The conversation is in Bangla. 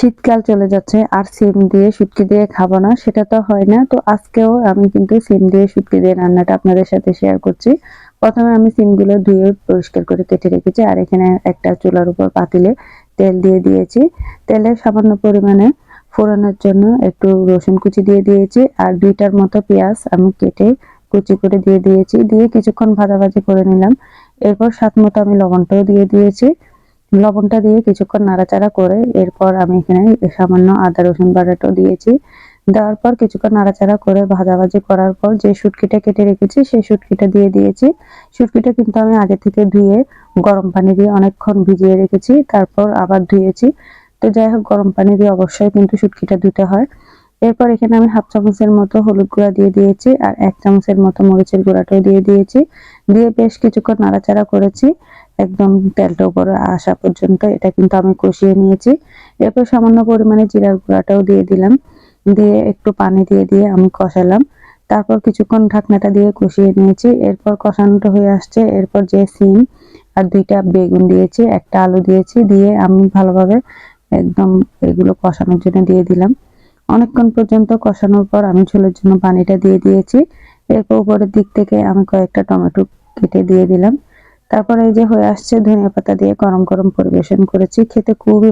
শীতকাল চলে যাচ্ছে আর সিম দিয়ে শুটকি দিয়ে খাবো না, সেটা তো হয় না। তো আজকেও আমি কিন্তু সিম দিয়ে শুটকি দিয়ে রান্নাটা আপনাদের সাথে শেয়ার করছি। প্রথমে আমি সিমগুলো ধুয়ে পরিষ্কার করে কেটে রেখেছি আর এখানে একটা চুলার উপর পাতিলে তেল দিয়ে দিয়েছি। তেলে সামান্য পরিমাণে ফোড়নের জন্য একটু রসুন কুচি দিয়ে দিয়েছি আর 2টার মতো পেঁয়াজ আমি কেটে কুচি করে দিয়ে দিয়েছি। দিয়ে কিছুক্ষণ ভাজাভাজি করে নিলাম। এরপর স্বাদ মতো আমি লবণটাও দিয়ে দিয়েছি। লবণটা দিয়ে কিছুক্ষণ নাড়াচাড়া করে এরপর আমি এখানে সামান্য আদা রসুন বাটাটাও দিয়েছি। দেওয়ার পর কিছুক্ষণ নাড়াচাড়া করে ভাজাভাজি করার পর যে শুটকিটা কেটে রেখেছি সেই শুটকিটা দিয়ে দিয়েছি। শুটকিটা কিন্তু আমি আগে থেকে ধুয়ে গরম পানি দিয়ে অনেকক্ষণ ভিজিয়ে রেখেছি, তারপর আবার ধুয়েছি। তো যাই হোক, গরম পানি দিয়ে অবশ্যই কিন্তু শুটকিটা ধুতে হয়। এরপর এখানে আমি 1/2 চামচের মতো হলুদ গুঁড়া দিয়ে দিয়েছি আর 1 চামচের মতো মরিচের গুঁড়াটাও দিয়ে দিয়েছি। দিয়ে বেশ কিছুক্ষণ নাড়াচাড়া করেছি একদম তেলটা উপরে আসা পর্যন্ত। এটা কিন্তু আমি কষিয়ে নিয়েছি। এরপর সামান্য পরিমাণে জিরার গুঁড়াটাও দিয়ে দিলাম। দিয়ে একটু পানি দিয়ে আমি কষালাম। তারপর কিছুক্ষণ ঢাকনাটা দিয়ে কষিয়ে নিয়েছি। এরপর কষানোটা হয়ে আসছে। এরপর যে সিম আর 2টা বেগুন দিয়েছি, একটা আলু দিয়েছি। দিয়ে আমি ভালোভাবে একদম এগুলো কষানোর জন্য দিয়ে দিলাম। অনেকক্ষণ পর্যন্ত কষানোর পর আমি ঝোলের জন্য পানিটা দিয়ে দিয়েছি। এরপর উপরের দিক থেকে আমি কয়েকটা টমেটো কেটে দিয়ে দিলাম। তারপরে এই যে হয়ে আসছে, ধনিয়া পাতা দিয়ে গরম গরম পরিবেশন করেছি। খেতে খুবই